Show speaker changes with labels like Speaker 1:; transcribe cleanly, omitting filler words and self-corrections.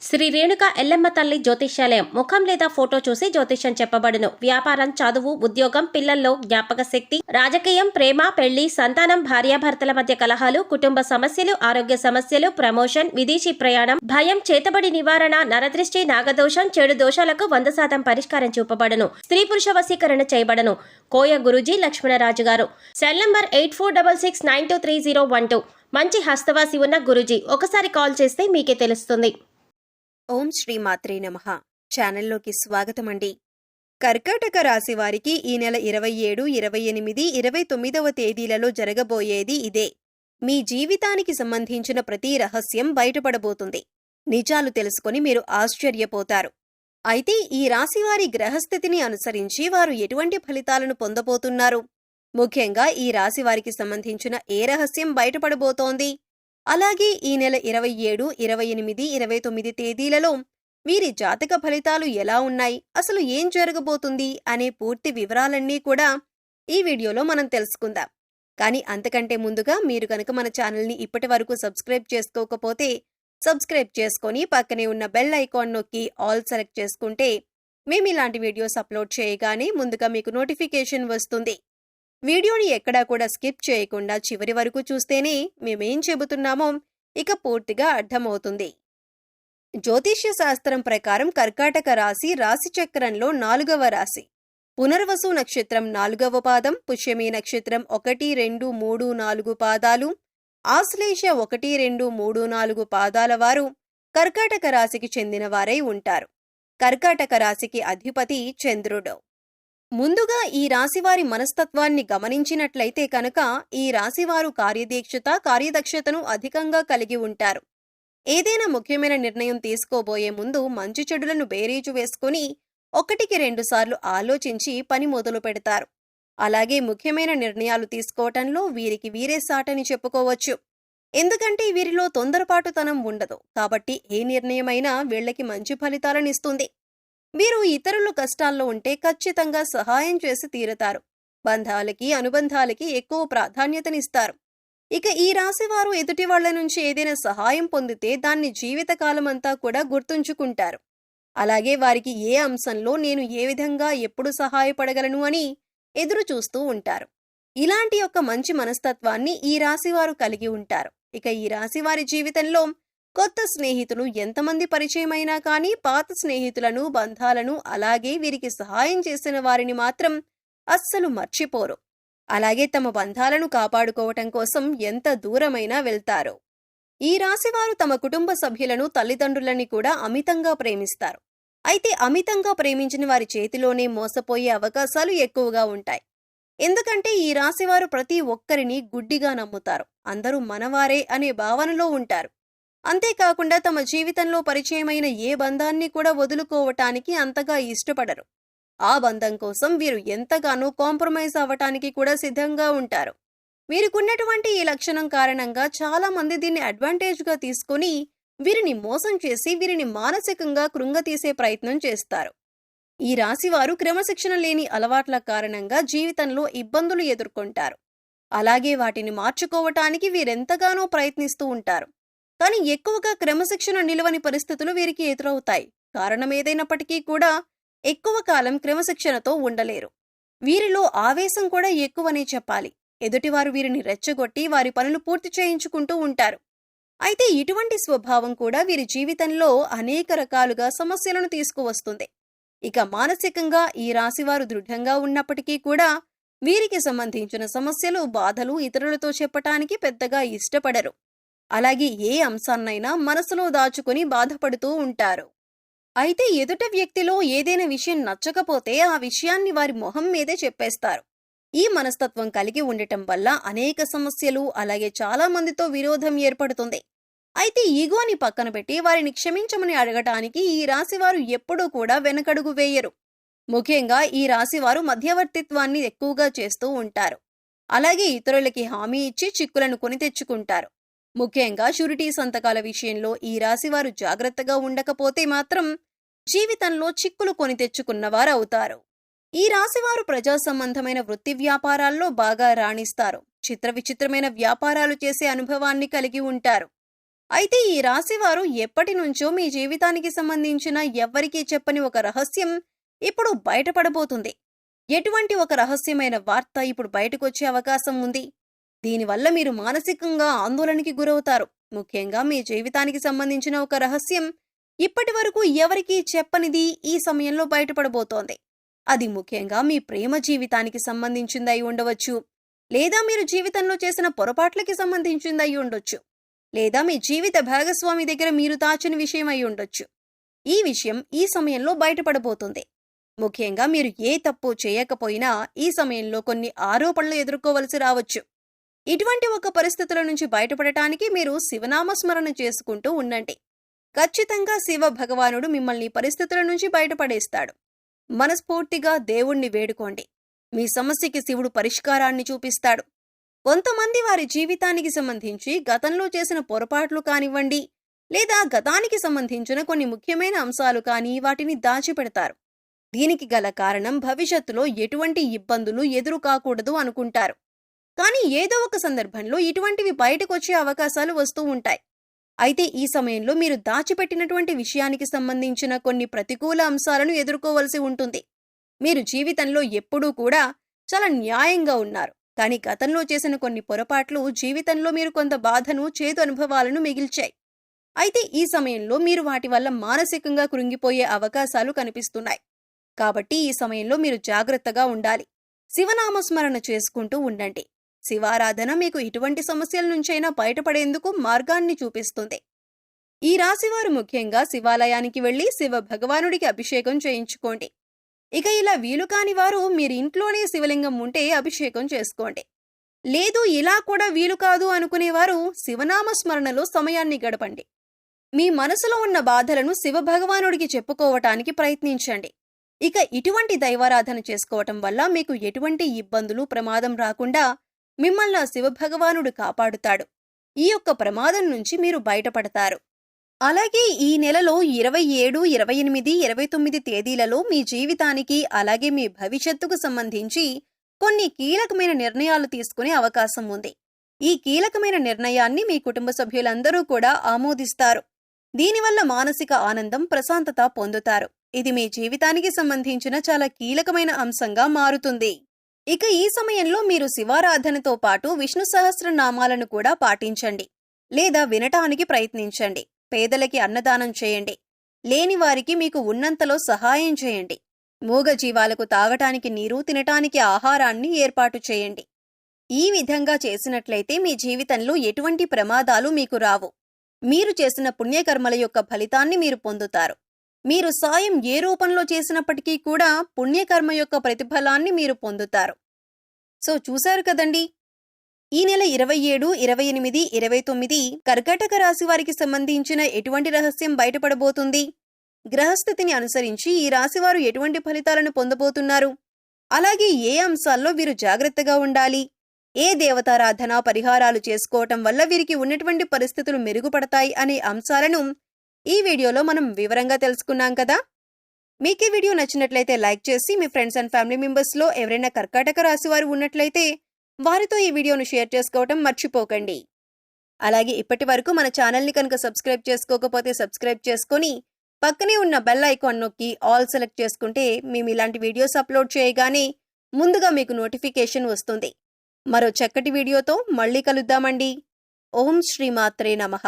Speaker 1: శ్రీ రేణుక ఎల్లమ్మ తల్లి జ్యోతిష్యాలయం ముఖం లేదా ఫోటో చూసి జ్యోతిష్యం చెప్పబడును. వ్యాపారం, చదువు, ఉద్యోగం, పిల్లల్లో జ్ఞాపక శక్తి, రాజకీయం, ప్రేమ, పెళ్లి, సంతానం, భార్యాభర్తల మధ్య కలహాలు, కుటుంబ సమస్యలు, ఆరోగ్య సమస్యలు, ప్రమోషన్, విదేశీ ప్రయాణం, భయం, చేతబడి నివారణ, నరదృష్టి, నాగదోషం, చెడు దోషాలకు 100% పరిష్కారం చూపబడును. స్త్రీ పురుష వశీకరణ చేయబడను. కోయ గురూజీ లక్ష్మణరాజు గారు. Cell number 8466923012. మంచి హస్తవాసి ఉన్న గురూజీ. ఒకసారి కాల్ చేస్తే మీకే తెలుస్తుంది.
Speaker 2: ఓం శ్రీ మాత్రే నమః. ఛానల్లోకి స్వాగతమండి. కర్కాటక రాశి వారికి ఈ నెల 27, 28, 29వ తేదీలలో జరగబోయేది ఇదే. మీ జీవితానికి సంబంధించిన ప్రతి రహస్యం బయటపడబోతుంది. నిజాలు తెలుసుకొని మీరు ఆశ్చర్యపోతారు. అయితే ఈ రాశివారి గ్రహస్థితిని అనుసరించి వారు ఎటువంటి ఫలితాలను పొందబోతున్నారు? ముఖ్యంగా ఈ రాశివారికి సంబంధించిన ఏ రహస్యం బయటపడబోతోంది? అలాగే ఈ నెల 27, 28, 29 తేదీలలో వీరి జాతక ఫలితాలు ఎలా ఉన్నాయి, అసలు ఏం జరగబోతుంది అనే పూర్తి వివరాలన్నీ కూడా ఈ వీడియోలో మనం తెలుసుకుందాం. కానీ అంతకంటే ముందుగా మీరు కనుక మన ఛానల్ని ఇప్పటి వరకు సబ్స్క్రైబ్ చేసుకోకపోతే సబ్స్క్రైబ్ చేసుకొని పక్కనే ఉన్న బెల్ ఐకాన్ నొక్కి ఆల్ సెలెక్ట్ చేసుకుంటే మేము ఇలాంటి వీడియోస్ అప్లోడ్ చేయగానే ముందుగా మీకు నోటిఫికేషన్ వస్తుంది. వీడియోని ఎక్కడా కూడా స్కిప్ చేయకుండా చివరి వరకు చూస్తేనే మేమేం చెబుతున్నామో ఇక పూర్తిగా అర్థమవుతుంది. జ్యోతిష్య శాస్త్రం ప్రకారం కర్కాటక రాశి రాశిచక్రంలో 4వ రాశి. పునర్వసు నక్షత్రం 4వ పాదం, పుష్యమి నక్షత్రం 1, 2, 3, 4 పాదాలు, ఆశ్లేష 1, 2, 3, 4 పాదాల వారు కర్కాటక రాశికి చెందినవారై ఉంటారు. కర్కాటక రాశికి అధిపతి చంద్రుడు. ముందుగా ఈ రాశివారి మనస్తత్వాన్ని గమనించినట్లయితే కనుక ఈ రాశివారు కార్యదక్షతను అధికంగా కలిగి ఉంటారు. ఏదైనా ముఖ్యమైన నిర్ణయం తీసుకోబోయే ముందు మంచి చెడులను బేరీజు వేసుకుని 1కి 2 సార్లు ఆలోచించి పని మొదలు పెడతారు. అలాగే ముఖ్యమైన నిర్ణయాలు తీసుకోవటంలో వీరికి వీరే సాటని చెప్పుకోవచ్చు. ఎందుకంటే వీరిలో తొందరపాటుతనం ఉండదు. కాబట్టి ఏ నిర్ణయమైనా వీళ్ళకి మంచి ఫలితాలనిస్తుంది. వీరు ఇతరులు కష్టాల్లో ఉంటే ఖచ్చితంగా సహాయం చేసి తీరతారు. బంధాలకి, అనుబంధాలకి ఎక్కువ ప్రాధాన్యతనిస్తారు. ఇక ఈ రాశివారు ఎదుటి వాళ్ల నుంచి ఏదైనా సహాయం పొందితే దాన్ని జీవితకాలమంతా కూడా గుర్తుంచుకుంటారు. అలాగే వారికి ఏ అంశంలో నేను ఏ విధంగా ఎప్పుడు సహాయపడగలను అని ఎదురు చూస్తూ ఉంటారు. ఇలాంటి ఒక మంచి మనస్తత్వాన్ని ఈ రాశివారు కలిగి ఉంటారు. ఇక ఈ రాశివారి జీవితంలో కొత్త స్నేహితులు ఎంతమంది పరిచయమైనా కానీ పాత స్నేహితులను, బంధాలను, అలాగే వీరికి సహాయం చేసిన వారిని మాత్రం అస్సలు మర్చిపోరు. అలాగే తమ బంధాలను కాపాడుకోవటం కోసం ఎంత దూరమైనా వెళ్తారు. ఈ రాశివారు తమ కుటుంబ సభ్యులను, తల్లిదండ్రులని కూడా అమితంగా ప్రేమిస్తారు. అయితే అమితంగా ప్రేమించిన వారి చేతిలోనే మోసపోయే అవకాశాలు ఎక్కువగా ఉంటాయి. ఎందుకంటే ఈ రాశివారు ప్రతి ఒక్కరిని గుడ్డిగా నమ్ముతారు. అందరూ మనవారే అనే భావనలో ఉంటారు. అంతేకాకుండా తమ జీవితంలో పరిచయమైన ఏ బంధాన్ని కూడా వదులుకోవటానికి అంతగా ఇష్టపడరు. ఆ బంధం కోసం వీరు ఎంతగానో కాంప్రమైజ్ అవ్వటానికి కూడా సిద్ధంగా ఉంటారు. వీరికున్నటువంటి ఈ లక్షణం కారణంగా చాలా మంది దీన్ని అడ్వాంటేజ్గా తీసుకుని వీరిని మోసం చేసి వీరిని మానసికంగా కృంగతీసే ప్రయత్నం చేస్తారు. ఈ రాశివారు క్రమశిక్షణ లేని అలవాట్ల కారణంగా జీవితంలో ఇబ్బందులు ఎదుర్కొంటారు. అలాగే వాటిని మార్చుకోవటానికి వీరెంతగానో ప్రయత్నిస్తూ ఉంటారు. కానీ ఎక్కువగా క్రమశిక్షణ నిలవని పరిస్థితులు వీరికి ఎదురవుతాయి. కారణమేదైనప్పటికీ కూడా ఎక్కువ కాలం క్రమశిక్షణతో ఉండలేరు. వీరిలో ఆవేశం కూడా ఎక్కువనే చెప్పాలి. ఎదుటివారు వీరిని రెచ్చగొట్టి వారి పనులు పూర్తి చేయించుకుంటూ ఉంటారు. అయితే ఇటువంటి స్వభావం కూడా వీరి జీవితంలో అనేక రకాలుగా సమస్యలను తీసుకువస్తుంది. ఇక మానసికంగా ఈ రాశివారు దృఢంగా ఉన్నప్పటికీ కూడా వీరికి సంబంధించిన సమస్యలు, బాధలు ఇతరులతో చెప్పటానికి పెద్దగా ఇష్టపడరు. అలాగే ఏ అంశాన్నైనా మనసులో దాచుకుని బాధపడుతూ ఉంటారు. అయితే ఎదుట వ్యక్తిలో ఏదైనా విషయం నచ్చకపోతే ఆ విషయాన్ని వారి మొహం మీదే చెప్పేస్తారు. ఈ మనస్తత్వం కలిగి ఉండటం వల్ల అనేక సమస్యలు, అలాగే చాలా మందితో విరోధం ఏర్పడుతుంది. అయితే ఈగోని పక్కన పెట్టి వారిని క్షమించమని అడగటానికి ఈ రాశివారు ఎప్పుడూ కూడా వెనకడుగు వేయరు. ముఖ్యంగా ఈ రాశివారు మధ్యవర్తిత్వాన్ని ఎక్కువగా చేస్తూ ఉంటారు. అలాగే ఇతరులకి హామీ ఇచ్చి చిక్కులను కొని తెచ్చుకుంటారు. ముఖ్యంగా షూరిటీ సంతకాల విషయంలో ఈ రాశివారు జాగ్రత్తగా ఉండకపోతే మాత్రం జీవితంలో చిక్కులు కొని తెచ్చుకున్నవారవుతారు. ఈ రాశివారు ప్రజా సంబంధమైన వృత్తి వ్యాపారాల్లో బాగా రాణిస్తారు. చిత్ర విచిత్రమైన వ్యాపారాలు చేసే అనుభవాన్ని కలిగి ఉంటారు. అయితే ఈ రాశివారు ఎప్పటి నుంచో మీ జీవితానికి సంబంధించిన ఎవ్వరికీ చెప్పని ఒక రహస్యం ఇప్పుడు బయటపడబోతుంది. ఎటువంటి ఒక రహస్యమైన వార్త ఇప్పుడు బయటకొచ్చే అవకాశం ఉంది. దీనివల్ల మీరు మానసికంగా ఆందోళనకి గురవుతారు. ముఖ్యంగా మీ జీవితానికి సంబంధించిన ఒక రహస్యం ఇప్పటి వరకు ఎవరికీ చెప్పనిది ఈ సమయంలో బయటపడబోతోంది. అది ముఖ్యంగా మీ ప్రేమ జీవితానికి సంబంధించిందై ఉండవచ్చు, లేదా మీరు జీవితంలో చేసిన పొరపాట్లకి సంబంధించిందై ఉండొచ్చు, లేదా మీ జీవిత భాగస్వామి దగ్గర మీరు దాచిన విషయం అయి ఉండొచ్చు. ఈ విషయం ఈ సమయంలో బయటపడబోతుంది. ముఖ్యంగా మీరు ఏ తప్పు చేయకపోయినా ఈ సమయంలో కొన్ని ఆరోపణలు ఎదుర్కోవలసి రావచ్చు. ఇటువంటి ఒక పరిస్థితుల నుంచి బయటపడటానికి మీరు శివనామస్మరణ చేసుకుంటూ ఉండండి. ఖచ్చితంగా శివ భగవానుడు మిమ్మల్ని పరిస్థితుల నుంచి బయటపడేస్తాడు. మనస్ఫూర్తిగా దేవుణ్ణి వేడుకోండి. మీ సమస్యకి శివుడు పరిష్కారాన్ని చూపిస్తాడు. కొంతమంది వారి జీవితానికి సంబంధించి గతంలో చేసిన పొరపాట్లు కానివ్వండి, లేదా గతానికి సంబంధించిన కొన్ని ముఖ్యమైన అంశాలు కానీ వాటిని దాచిపెడతారు. దీనికి గల కారణం భవిష్యత్తులో ఎటువంటి ఇబ్బందులు ఎదురు కాకూడదు అనుకుంటారు. కానీ ఏదో ఒక సందర్భంలో ఇటువంటివి బయటకొచ్చే అవకాశాలు వస్తూ ఉంటాయి. అయితే ఈ సమయంలో మీరు దాచిపెట్టినటువంటి విషయానికి సంబంధించిన కొన్ని ప్రతికూల అంశాలను ఎదుర్కోవలసి ఉంటుంది. మీరు జీవితంలో ఎప్పుడూ కూడా చాలా న్యాయంగా ఉన్నారు. కానీ గతంలో చేసిన కొన్ని పొరపాట్లు జీవితంలో మీరు కొంత బాధను, చేదు అనుభవాలను మిగిల్చాయి. అయితే ఈ సమయంలో మీరు వాటి వల్ల మానసికంగా కృంగిపోయే అవకాశాలు కనిపిస్తున్నాయి. కాబట్టి ఈ సమయంలో మీరు జాగ్రత్తగా ఉండాలి. శివనామస్మరణ చేసుకుంటూ ఉండండి. శివారాధన మీకు ఇటువంటి సమస్యల నుంచైనా బయటపడేందుకు మార్గాన్ని చూపిస్తుంది. ఈ రాశివారు ముఖ్యంగా శివాలయానికి వెళ్లి శివ భగవానుడికి అభిషేకం చేయించుకోండి. ఇక ఇలా వీలు కాని వారు మీరు ఇంట్లోనే శివలింగం ఉంటే అభిషేకం చేసుకోండి. లేదు ఇలా కూడా వీలు కాదు అనుకునేవారు శివనామస్మరణలో సమయాన్ని గడపండి. మీ మనసులో ఉన్న బాధలను శివభగవానుడికి చెప్పుకోవటానికి ప్రయత్నించండి. ఇక ఇటువంటి దైవారాధన చేసుకోవటం వల్ల మీకు ఎటువంటి ఇబ్బందులు, ప్రమాదం రాకుండా మిమ్మల్ని శివభగవానుడు కాపాడుతాడు. ఈ యొక్క ప్రమాదం నుంచి మీరు బయటపడతారు. అలాగే ఈ నెలలో 27, 28, 29 తేదీలలో మీ జీవితానికి అలాగే మీ భవిష్యత్తుకు సంబంధించి కొన్ని కీలకమైన నిర్ణయాలు తీసుకునే అవకాశం ఉంది. ఈ కీలకమైన నిర్ణయాన్ని మీ కుటుంబ సభ్యులందరూ కూడా ఆమోదిస్తారు. దీనివల్ల మానసిక ఆనందం, ప్రశాంతత పొందుతారు. ఇది మీ జీవితానికి సంబంధించిన చాలా కీలకమైన అంశంగా మారుతుంది. ఇక ఈ సమయంలో మీరు శివారాధనతో పాటు విష్ణు సహస్రనామాలను కూడా పాటించండి, లేదా వినటానికి ప్రయత్నించండి. పేదలకి అన్నదానం చేయండి. లేని వారికి మీకు ఉన్నంతలో సహాయం చేయండి. మూగజీవాలకు తాగటానికి నీరు, తినటానికి ఆహారాన్ని ఏర్పాటు చేయండి. ఈ విధంగా చేసినట్లయితే మీ జీవితంలో ఎటువంటి ప్రమాదాలు మీకు రావు. మీరు చేసిన పుణ్యకర్మల యొక్క ఫలితాన్ని మీరు పొందుతారు. మీరు సాయం ఏ రూపంలో చేసినప్పటికీ కూడా పుణ్యకర్మ యొక్క ప్రతిఫలాన్ని మీరు పొందుతారు. సో చూశారు కదండి, ఈ నెల 27, 28, 29 కర్కాటక రాశి వారికి సంబంధించిన ఎటువంటి రహస్యం బయటపడబోతుంది, గ్రహస్థితిని అనుసరించి ఈ రాశివారు ఎటువంటి ఫలితాలను పొందబోతున్నారు, అలాగే ఏ అంశాల్లో వీరు జాగ్రత్తగా ఉండాలి, ఏ దేవతారాధన పరిహారాలు చేసుకోవటం వల్ల వీరికి ఉన్నటువంటి పరిస్థితులు మెరుగుపడతాయి అనే అంశాలను ఈ వీడియోలో మనం వివరంగా తెలుసుకున్నాం కదా. మీకు ఈ వీడియో నచ్చినట్లయితే లైక్ చేసి మీ ఫ్రెండ్స్ అండ్ ఫ్యామిలీ మెంబర్స్లో ఎవరైనా కర్కాటక రాశి వారు ఉన్నట్లయితే వారితో ఈ వీడియోను షేర్ చేసుకోవటం మర్చిపోకండి. అలాగే ఇప్పటి వరకు మన ఛానల్ని కనుక సబ్స్క్రైబ్ చేసుకోకపోతే సబ్స్క్రైబ్ చేసుకొని పక్కనే ఉన్న బెల్ ఐకాన్ నొక్కి ఆల్ సెలెక్ట్ చేసుకుంటే మేము ఇలాంటి వీడియోస్ అప్లోడ్ చేయగానే ముందుగా మీకు నోటిఫికేషన్ వస్తుంది. మరో చక్కటి వీడియోతో మళ్ళీ కలుద్దామండి. ఓం శ్రీమాత్రే నమః.